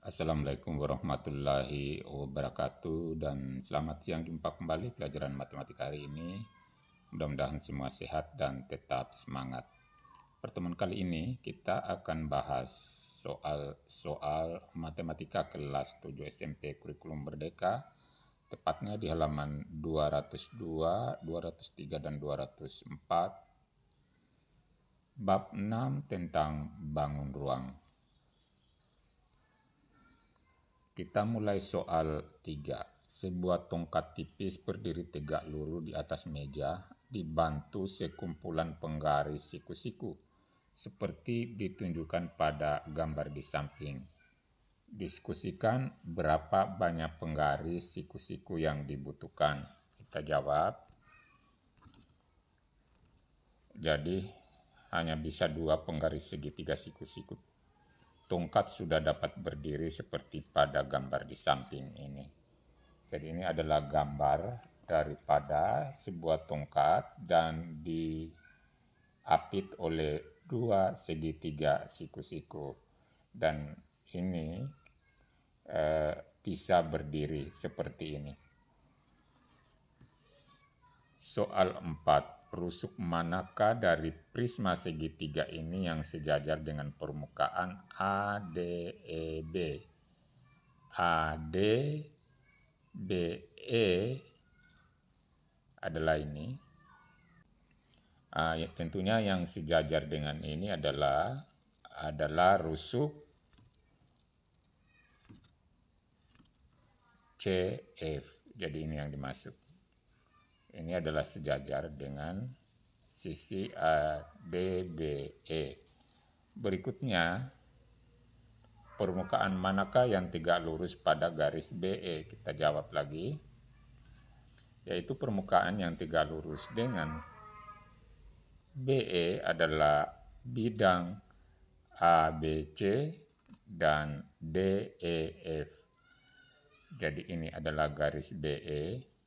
Assalamualaikum warahmatullahi wabarakatuh dan selamat siang, jumpa kembali pelajaran matematika hari ini. Mudah-mudahan semua sehat dan tetap semangat. Pertemuan kali ini kita akan bahas soal matematika kelas 7 SMP kurikulum Merdeka, tepatnya di halaman 202, 203 dan 204, bab 6 tentang bangun ruang. Kita mulai soal 3. Sebuah tongkat tipis berdiri tegak lurus di atas meja, dibantu sekumpulan penggaris siku-siku, seperti ditunjukkan pada gambar di samping. Diskusikan berapa banyak penggaris siku-siku yang dibutuhkan. Kita jawab. Jadi, hanya bisa 2 penggaris segitiga siku-siku. Tongkat sudah dapat berdiri seperti pada gambar di samping ini. Jadi ini adalah gambar daripada sebuah tongkat dan diapit oleh 2 segitiga siku-siku. Dan ini bisa berdiri seperti ini. Soal 4. Rusuk manakah dari prisma segitiga ini yang sejajar dengan permukaan ADEB? ADBE adalah ini. Tentunya yang sejajar dengan ini adalah rusuk CF. Jadi ini yang dimaksud. Ini adalah sejajar dengan sisi ADBE. Berikutnya, permukaan manakah yang tegak lurus pada garis BE? Kita jawab lagi, yaitu permukaan yang tegak lurus dengan BE adalah bidang ABC dan DEF. Jadi ini adalah garis BE.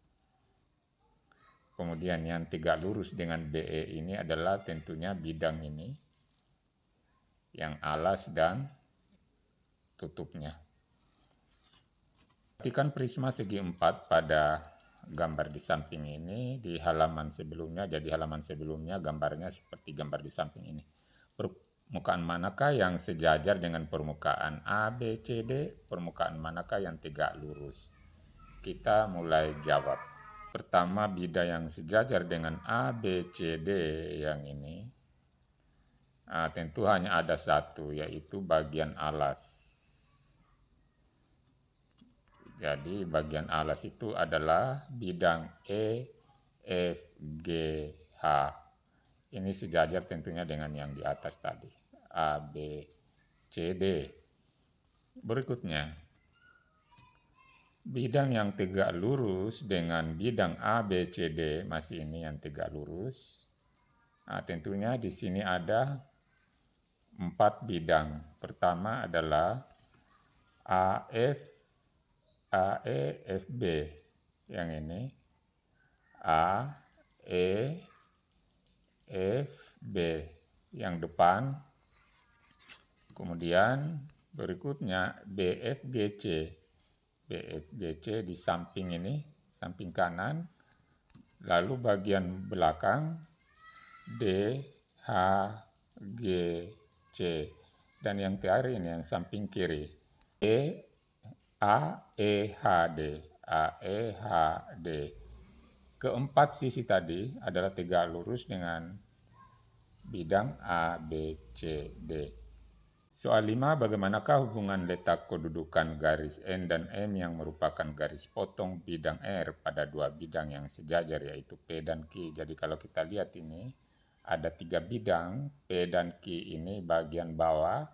Kemudian yang tegak lurus dengan BE ini adalah tentunya bidang ini, yang alas dan tutupnya. Perhatikan prisma segi 4 pada gambar di samping ini di halaman sebelumnya. Jadi halaman sebelumnya gambarnya seperti gambar di samping ini. Permukaan manakah yang sejajar dengan permukaan ABCD? Permukaan manakah yang tegak lurus? Kita mulai jawab. Pertama, bidang yang sejajar dengan ABCD yang ini. Tentu hanya ada satu, yaitu bagian alas. Jadi bagian alas itu adalah bidang EFGH. Ini sejajar tentunya dengan yang di atas tadi, ABCD. Berikutnya, bidang yang tegak lurus dengan bidang ABCD, masih ini yang tegak lurus. Tentunya di sini ada 4 bidang. Pertama adalah AEFB yang ini, AEFB yang depan. Kemudian berikutnya BFGC. BFGC di samping ini, samping kanan. Lalu bagian belakang DHGC. Dan yang terakhir ini yang samping kiri, AEHD. Keempat sisi tadi adalah tegak lurus dengan bidang ABCD. Soal 5, bagaimanakah hubungan letak kedudukan garis N dan M yang merupakan garis potong bidang R pada 2 bidang yang sejajar, yaitu P dan Q. Jadi kalau kita lihat ini, ada 3 bidang, P dan Q ini bagian bawah,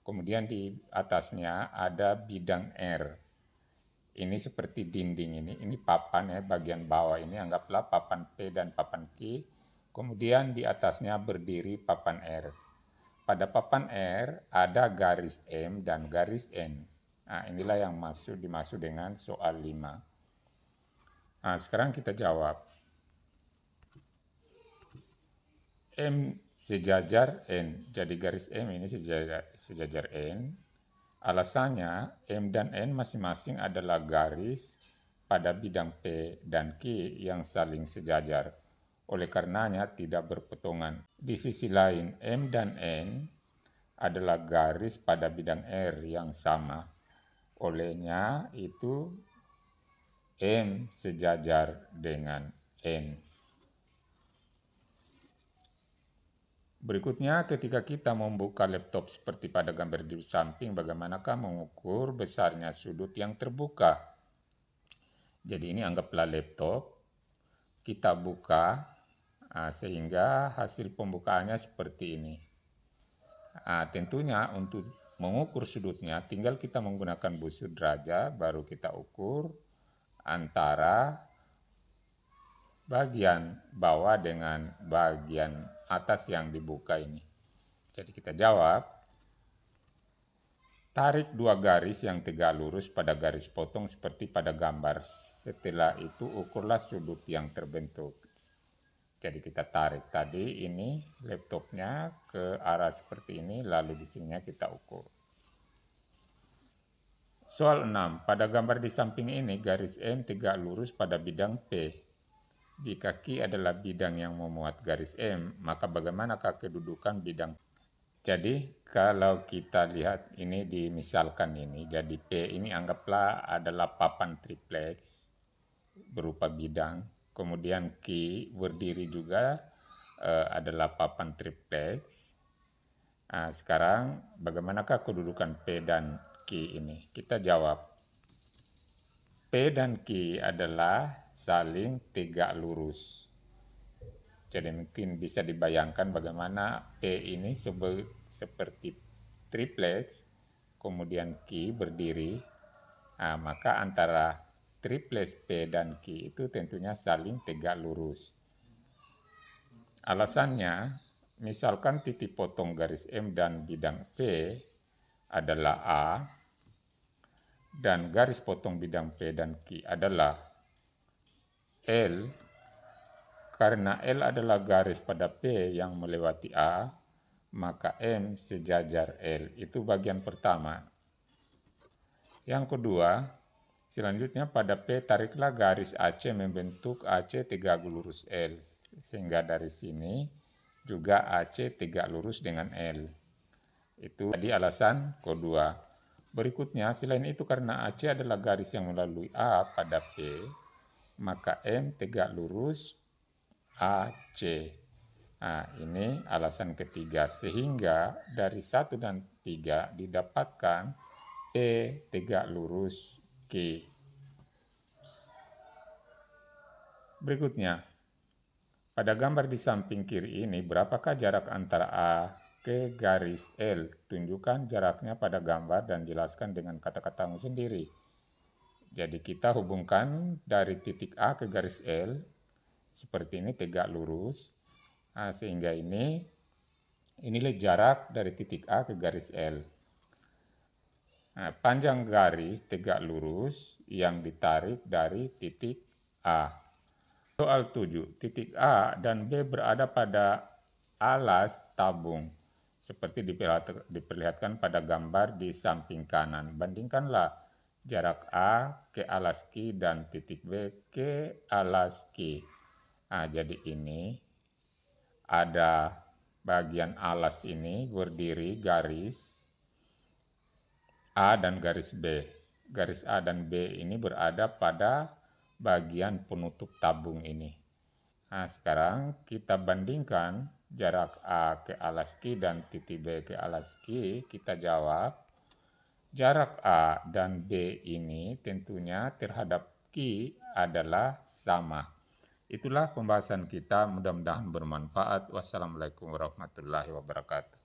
kemudian di atasnya ada bidang R. Ini seperti dinding ini papan ya, bagian bawah ini anggaplah papan P dan papan Q, kemudian di atasnya berdiri papan R. Pada papan R ada garis M dan garis N. Inilah yang dimaksud dengan soal 5. Sekarang kita jawab. M sejajar N. Jadi garis M ini sejajar N. Alasannya, M dan N masing-masing adalah garis pada bidang P dan Q yang saling sejajar. Oleh karenanya tidak berpotongan. Di sisi lain, M dan N adalah garis pada bidang R yang sama. Olehnya itu M sejajar dengan N. Berikutnya, ketika kita membuka laptop seperti pada gambar di samping, bagaimanakah mengukur besarnya sudut yang terbuka? Jadi ini anggaplah laptop, kita buka, sehingga hasil pembukaannya seperti ini. Tentunya untuk mengukur sudutnya, tinggal kita menggunakan busur derajat, baru kita ukur antara bagian bawah dengan bagian atas yang dibuka ini. Jadi kita jawab, tarik dua garis yang tegak lurus pada garis potong seperti pada gambar. Setelah itu ukurlah sudut yang terbentuk. Jadi kita tarik tadi ini laptopnya ke arah seperti ini, lalu di sininya kita ukur. Soal 6. Pada gambar di samping ini garis M tegak lurus pada bidang P. Jika Q adalah bidang yang memuat garis M, maka bagaimanakah kedudukan bidang? Jadi kalau kita lihat ini dimisalkan ini, jadi P ini anggaplah adalah papan triplex berupa bidang. Kemudian Q berdiri juga adalah papan triplex. Sekarang bagaimanakah kedudukan P dan Q ini? Kita jawab. P dan Q adalah saling tegak lurus. Jadi mungkin bisa dibayangkan bagaimana P ini seperti triplex, kemudian Q berdiri. Maka antara triplex P dan Q itu tentunya saling tegak lurus. Alasannya, misalkan titik potong garis M dan bidang P adalah A, dan garis potong bidang P dan Q adalah L. Karena L adalah garis pada P yang melewati A, maka M sejajar L. Itu bagian pertama. Yang kedua, selanjutnya pada P tariklah garis AC membentuk AC tegak lurus L. Sehingga dari sini juga AC tegak lurus dengan L. Itu tadi alasan kedua. Berikutnya, selain itu karena AC adalah garis yang melalui A pada P, maka M tegak lurus AC. Ini alasan ketiga. Sehingga dari 1 dan 3 didapatkan P tegak lurus Q. Berikutnya, pada gambar di samping kiri ini, berapakah jarak antara A ke garis L? Tunjukkan jaraknya pada gambar dan jelaskan dengan kata-katamu sendiri. Jadi kita hubungkan dari titik A ke garis L, seperti ini tegak lurus. Sehingga inilah jarak dari titik A ke garis L. Panjang garis tegak lurus yang ditarik dari titik A. Soal 7. Titik A dan B berada pada alas tabung, seperti diperlihatkan pada gambar di samping kanan. Bandingkanlah jarak A ke alas Q dan titik B ke alas Q. Jadi ini ada bagian alas ini berdiri garis A dan garis B. Garis A dan B ini berada pada bagian penutup tabung ini. Sekarang kita bandingkan jarak A ke alas Q dan titik B ke alas Q. Kita jawab, jarak A dan B ini tentunya terhadap Q adalah sama. Itulah pembahasan kita, mudah-mudahan bermanfaat. Wassalamualaikum warahmatullahi wabarakatuh.